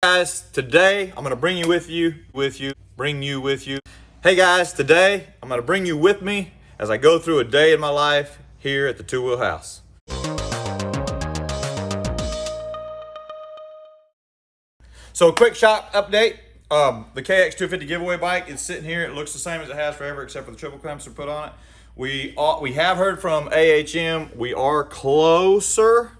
Guys, today I'm gonna bring you with you. Hey guys, today I'm gonna bring you with me as I go through a day in my life here at the Two Wheel House. So a quick shop update. The KX250 giveaway bike is sitting here. It looks the same as it has forever, except for the triple clamps are put on it. We have heard from AHM. We are closer,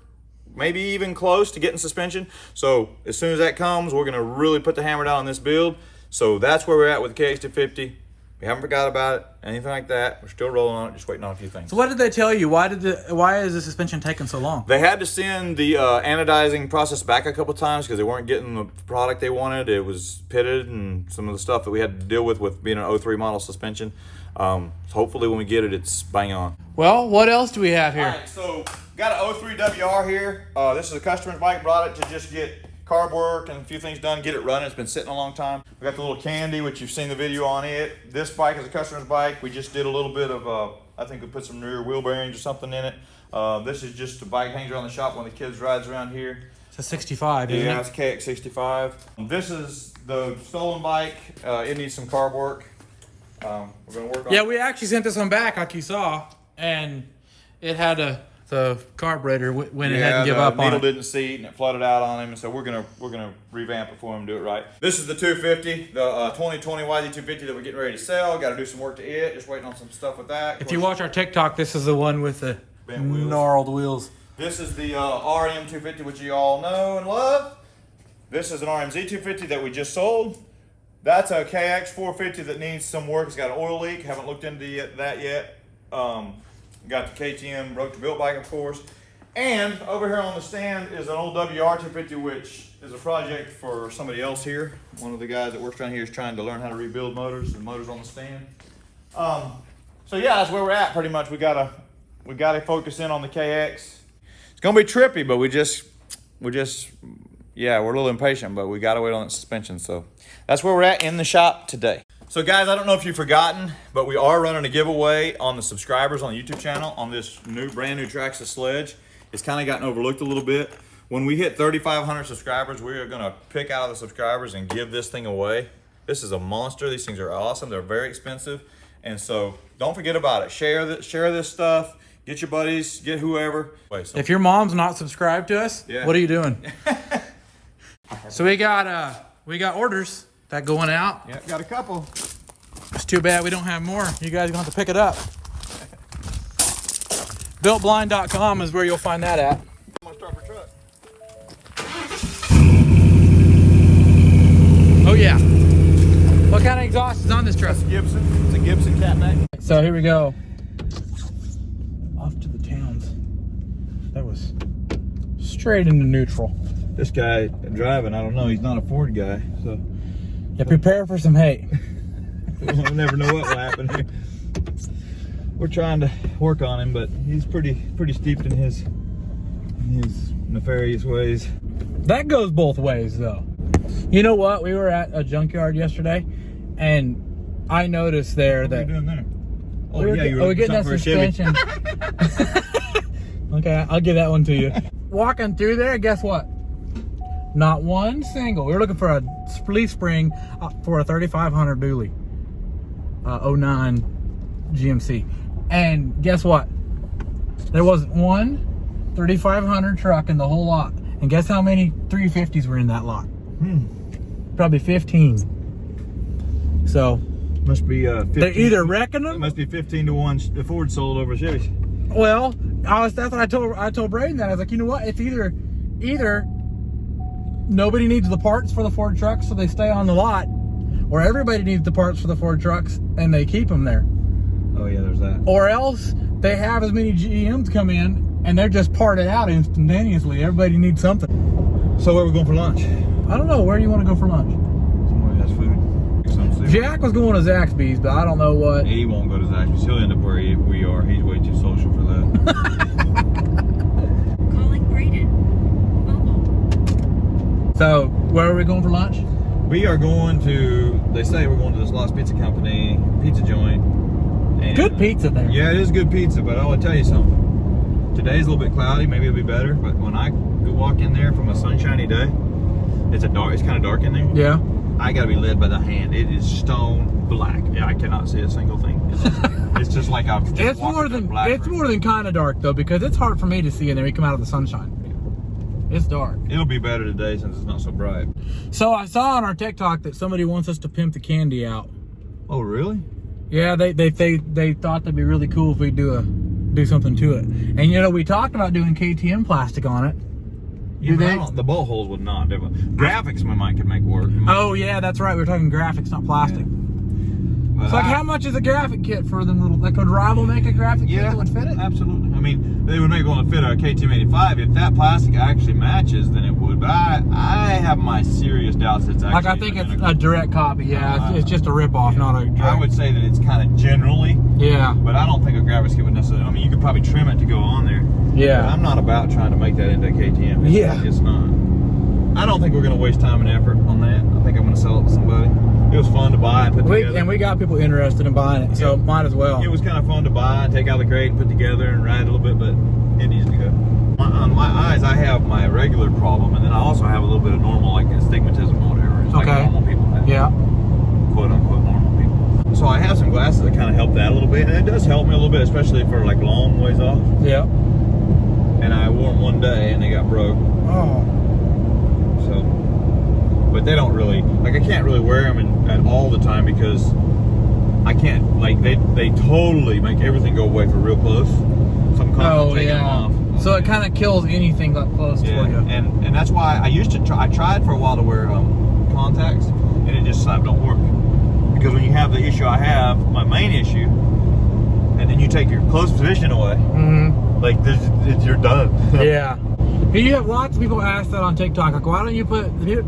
maybe even close to getting suspension. So as soon as that comes, we're gonna really put the hammer down on this build. So that's where we're at with the KX250. We haven't forgot about it, anything like that. We're still rolling on it, just waiting on a few things. So what did they tell you? Why is the suspension taking so long? They had to send the anodizing process back a couple times because they weren't getting the product they wanted. It was pitted and some of the stuff that we had to deal with being an 03 model suspension. So hopefully when we get it, it's bang on. Well, what else do we have here? All right, so got an 03 WR here. This is a customer's bike. Brought it to just get carb work and a few things done, get it running. It's been sitting a long time. We got the little Candy, which you've seen the video on it. This bike is a customer's bike. We just did a little bit of, I think we put some rear wheel bearings or something in it. This is just a bike hangs around the shop when the kids rides around here. It's a 65, isn't it? Yeah, it's KX65. This is the stolen bike. It needs some carb work. We're gonna work on it. Yeah, we actually sent this one back, like you saw, and it had the carburetor when it had to give up on it. The needle didn't seat and it flooded out on him, and so we're gonna revamp it for him, do it right. This is the 250, the 2020 YZ250 that we're getting ready to sell. Got to do some work to it. Just waiting on some stuff with that. If you watch our TikTok, this is the one with the gnarled wheels. This is the RM250, which you all know and love. This is an RMZ250 that we just sold. That's a KX450 that needs some work. It's got an oil leak. Haven't looked into that yet. Got the KTM Broke to Built bike, of course. And over here on the stand is an old WR250, which is a project for somebody else here. One of the guys that works around here is trying to learn how to rebuild motors and motors on the stand. So yeah, that's where we're at pretty much. We gotta focus in on the KX. It's gonna be trippy, but yeah, we're a little impatient, but we gotta wait on that suspension. So that's where we're at in the shop today. So guys, I don't know if you've forgotten, but we are running a giveaway on the subscribers on the YouTube channel on this brand new Traxxas sledge. It's kind of gotten overlooked a little bit. When we hit 3,500 subscribers, we are gonna pick out of the subscribers and give this thing away. This is a monster. These things are awesome. They're very expensive. And so don't forget about it. Share this stuff. Get your buddies, get whoever. If your mom's not subscribed to us, what are you doing? So we got orders that going out. Yeah, got a couple. It's too bad we don't have more. You guys are gonna have to pick it up. BuiltBlind.com is where you'll find that at. I'm gonna start for truck. Oh yeah. What kind of exhaust is on this truck? It's a Gibson. It's a Gibson catback. So here we go. Off to the towns. That was straight into neutral. This guy driving, I don't know. He's not a Ford guy, so. Yeah, prepare for some hate. We'll never know what will happen here. We're trying to work on him, but he's pretty steeped in his nefarious ways. That goes both ways, though. You know what? We were at a junkyard yesterday, and I noticed there that. What are you doing there? Oh, we're getting that suspension. Okay, I'll give that one to you. Walking through there, guess what? Not one single. We were looking for a leaf spring for a 3500 dually, 09 GMC, and guess what? There wasn't one 3500 truck in the whole lot. And guess how many 350s were in that lot? Probably 15. So must be 15. They're either wrecking them. It must be 15 to 1. The Ford sold over Chevy. Well, that's what I told Braden that. I was like, you know what? It's either nobody needs the parts for the Ford trucks, so they stay on the lot, or everybody needs the parts for the Ford trucks and they keep them there. Oh yeah, there's that. Or else they have as many GMs come in and they're just parted out instantaneously. Everybody needs something. So where are we going for lunch? I don't know. Where do you want to go for lunch? Somewhere that has food. Jack was going to Zaxby's, but I don't know what. He won't go to Zaxby's. He'll end up where we are. He's way too social for that. Calling Braden. Mobile. So where are we going for lunch? We are going to, they say we're going to this Lost Pizza Company pizza joint. And good pizza there. Yeah, it is good pizza, but I will tell you something. Today's a little bit cloudy, maybe it'll be better, but when I walk in there from a sunshiny day, It's kind of dark in there. Yeah. I gotta be led by the hand. It is stone black. Yeah, I cannot see a single thing. It's just like I've just It's walked more into a than black it's room. more than kind of dark though, because it's hard for me to see in there. You come out of the sunshine. It's dark. It'll be better today since it's not so bright. So I saw on our TikTok that somebody wants us to pimp the candy out. Oh, really? Yeah, they thought that'd be really cool if we do something to it. And you know, we talked about doing KTM plastic on it. Yeah, Do but they? I don't- the bolt holes would not. Graphics my mind could make work. Oh yeah, that's right. We were talking graphics, not plastic. But It's like how much is a graphic kit for them little? Like, could Rival make a graphic kit Yeah, that would fit it? absolutely. I mean, they would make one to fit a KTM 85. If that plastic actually matches, then it would. But I have my serious doubts it's actually Like, I think it's identical. a direct copy. Yeah, it's just a rip-off, not a direct. I would say that it's kind of generally, Yeah. but I don't think a graphics kit would necessarily. I mean, you could probably trim it to go on there. But Yeah. I'm not about trying to make that into a KTM. It's not. I don't think we're going to waste time and effort on that. I think I'm going to sell it to somebody. It was fun to buy and put together. And we got people interested in buying it, so Yeah. might as well. It was kind of fun to buy and take out the crate and put together and ride a little bit, but it needs to go. On my eyes, I have my regular problem, and then I also have a little bit of normal, like astigmatism or whatever. It's like Okay. normal people have. Yeah. Quote unquote normal people. So I have some glasses that kind of help that a little bit, and it does help me a little bit, especially for like long ways off. Yeah. And I wore them one day and they got broke. Oh. So, but they don't really, like I can't really wear them at all the time because I can't, like they totally make everything go away for real close. So I'm constantly taking them off. So it kind of kills anything up close Yeah, for you. and that's why I used to try. I tried for a while to wear contacts, and it just don't work. Because when you have the issue I have, my main issue, and then you take your close position away, Mm-hmm. like you're done. Yeah. You have lots of people ask that on TikTok. Like, why don't you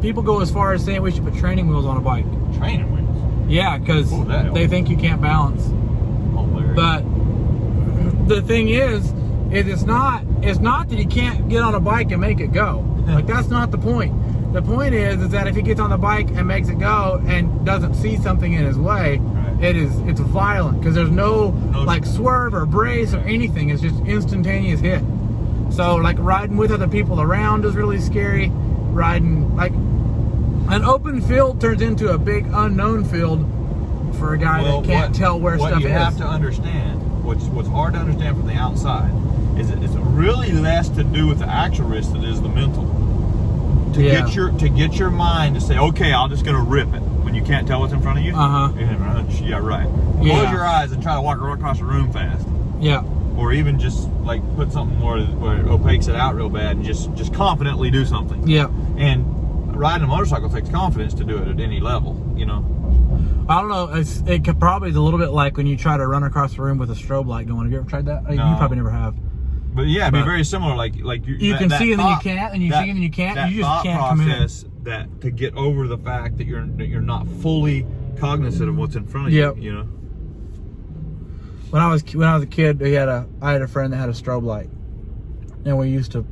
people go as far as saying we should put training wheels on a bike? Training wheels. Yeah, because Oh, that they helps. think you can't balance. Hilarious. But the thing is it's not that he can't get on a bike and make it go. Like, that's not the point. The point is that if he gets on the bike and makes it go and doesn't see something in his way, Right. it's violent because there's no like swerve or brace or anything. It's just instantaneous hit. So like riding with other people around is really scary. Riding like an open field turns into a big unknown field for a guy that can't tell where what stuff you is. have to understand, what's hard to understand from the outside, is that it's really less to do with the actual risk than it is the mental. To get your mind to say, okay, I'm just gonna rip it when you can't tell what's in front of you. Yeah, right. Yeah. Close your eyes and try to walk right across the room fast, Yeah. or even just like put something where it opaques it out real bad and just confidently do something. Yeah. And riding a motorcycle takes confidence to do it at any level, you know. I don't know. It could probably is a little bit like when you try to run across the room with a strobe light going. Have you ever tried that? You No. probably never have. But yeah, it'd be But very similar. Like you can see and then you can't, and you see and then you can't. That You just thought can't commit. process that to get over the fact that you're not fully cognizant of what's in front of Yep. you. You know. When I was a kid, I had a friend that had a strobe light, and we used to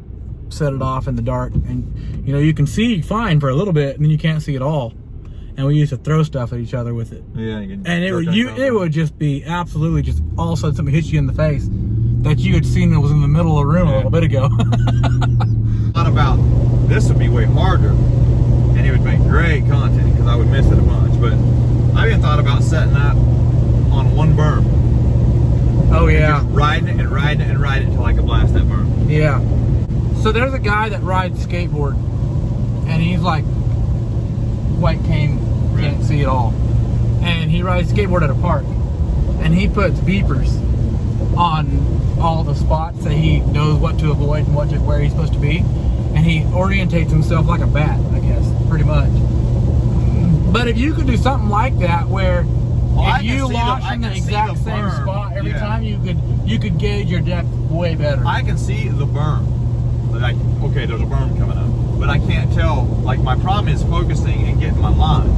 set it off in the dark, and you can see fine for a little bit, and then you can't see at all. And we used to throw stuff at each other with it, Yeah. You can and it jerk would that it stuff would just be absolutely just all of a sudden something hits you in the face that you had seen that was in the middle of the room a little bit ago. Thought about this would be way harder, and it would make great content because I would miss it a bunch. But I even thought about setting that on one berm. Oh yeah. Just riding it and riding it and riding it until I could blast that berm. Yeah. So there's a guy that rides skateboard, and he's like white cane, can't see at all. And he rides skateboard at a park, and he puts beepers on all the spots that he knows what to avoid and where he's supposed to be. And he orientates himself like a bat, I guess, pretty much. But if you could do something like that where I if you can see launch I in the can see exact the same berm. spot every Yeah. time, you could gauge your depth way better. I can see the berm. Like, okay, there's a berm coming up, but I can't tell. Like, my problem is focusing and getting my line.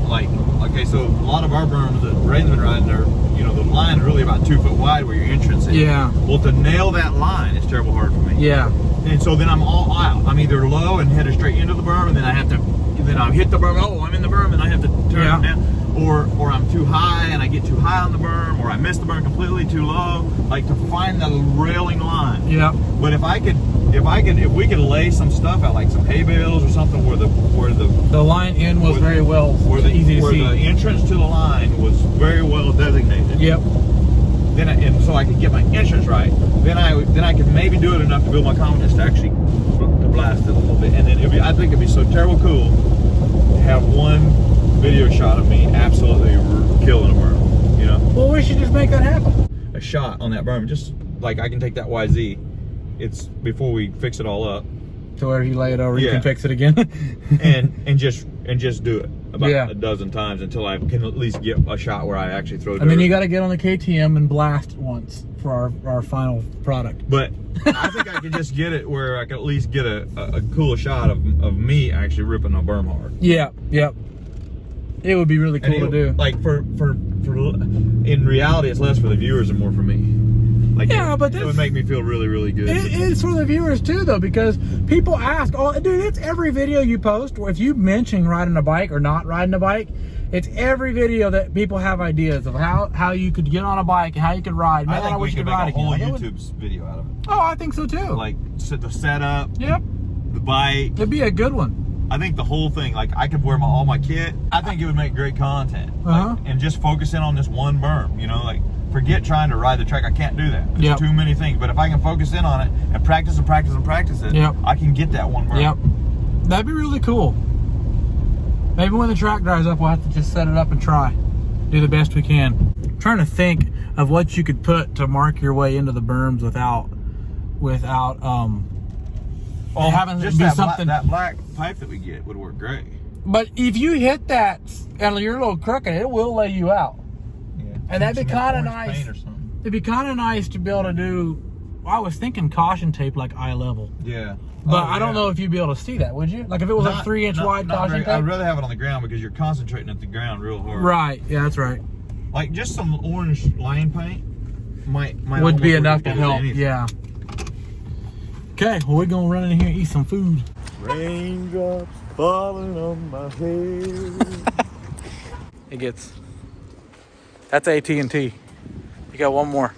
Like, okay, so a lot of our berms that Ray's been riding are, the line is really about 2 foot wide where your entrance is. Yeah. Well, to nail that line is terrible hard for me. Yeah. And so then I'm all out. I'm either low and headed straight into the berm, and then I hit the berm. Oh, I'm in the berm, and I have to turn Yeah. it down. Or I'm too high and I get too high on the berm, or I miss the berm completely too low. Like, to find the railing line. Yeah. But if I could if we could lay some stuff out, like some hay bales or something, where The line in was very well easy to where see. the entrance to the line was very well designated. Yep. Then and so I could get my entrance right. Then I could maybe do it enough to build my confidence to actually to blast it a little bit. And then I think it'd be so terrible cool to have one video shot of me absolutely killing a berm. You know. Well, we should just make that happen. A shot on that berm, just like I can take that YZ. It's before we fix it all up. To where you lay it over, you Yeah. can fix it again. and just do it about Yeah. a dozen times until I can at least get a shot where I actually throw dirt. And then you got to get on the KTM and blast once for our final product. But I think I can just get it where I can at least get a cool shot of me actually ripping a berm hard. Yeah, yep. It would be really cool to do. Like for in reality, it's less for the viewers and more for me. Like Yeah, but it would make me feel really, really good. It's for the viewers too, though, because people ask, "Oh, dude, it's every video you post, or if you mention riding a bike or not riding a bike, it's every video that people have ideas of how you could get on a bike and how you could ride. Man, I think we wish could you make ride a whole again." Like, YouTube video out of it. Oh, I think so too. Like the setup, Yep, the bike. it'd be a good one. I think the whole thing, like I could wear all my kit. I think it would make great content. Uh-huh. And just focus in on this one berm, you know, like forget trying to ride the track. I can't do that. There's Yep. too many things. But if I can focus in on it and practice and practice and practice it, Yep. I can get that one berm. Yep, that'd be really cool. Maybe when the track dries up, we'll have to just set it up and try. Do the best we can. I'm trying to think of what you could put to mark your way into the berms without having to Just do that something. that black pipe that we get would work great. But if you hit that and you're a little crooked, it will lay you out. Yeah. And that'd be Some kinda orange nice. paint or something. It'd be kind of nice to be able to do. I was thinking caution tape like eye level, Yeah. but I don't know if you'd be able to see that. Would you? Like if it was like 3-inch wide caution I'd tape. rather have it on the ground because you're concentrating at the ground real hard. Right. Yeah, that's right. Like just some orange line paint might Would almost be work enough as to good as help. anything. Yeah. Okay, well we're gonna run in here and eat some food. Raindrops falling on my head. It gets. That's AT&T. You got one more.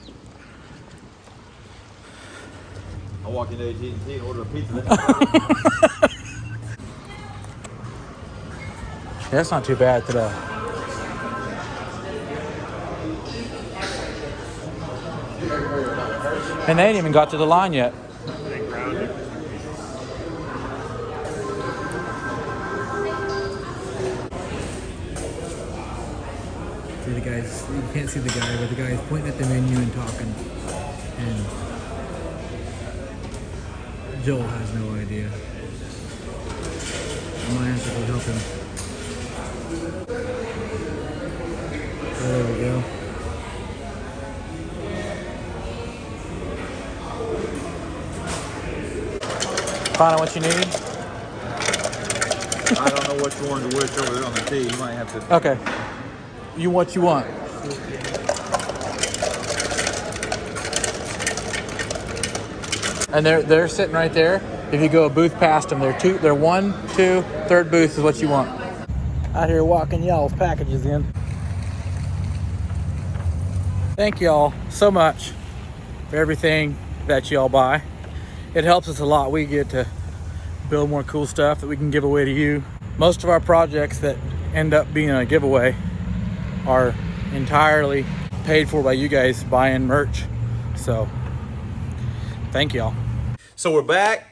I walk into AT&T and order a pizza. That's not too bad today. And they ain't even got to the line yet. See the guys, you can't see the guy, but the guy is pointing at the menu and talking. And Joel has no idea. I might have to go help him. Oh, there we go. Find out what you need. I don't know which one's which over there on the T. You might have to. Okay. You what you want. And they're sitting right there. If you go a booth past them, they're 1, 2, third booth is what you want. Out here walking y'all's packages in. Thank y'all so much for everything that y'all buy. It helps us a lot. We get to build more cool stuff that we can give away to you. Most of our projects that end up being a giveaway are entirely paid for by you guys buying merch. So thank y'all. So we're back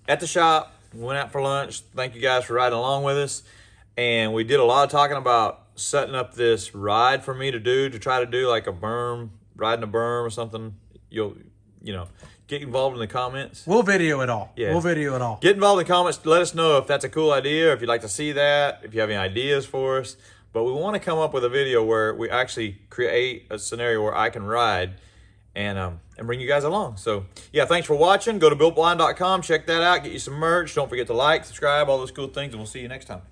at the shop. We went out for lunch. Thank you guys for riding along with us. And we did a lot of talking about setting up this ride for me to try to do like a berm, riding a berm or something. You'll, get involved in the comments. We'll video it all. Yeah. We'll video it all. Get involved in the comments. Let us know if that's a cool idea, or if you'd like to see that, if you have any ideas for us. But we want to come up with a video where we actually create a scenario where I can ride and bring you guys along. So yeah, thanks for watching. Go to builtblind.com, check that out, get you some merch. Don't forget to like, subscribe, all those cool things, and we'll see you next time.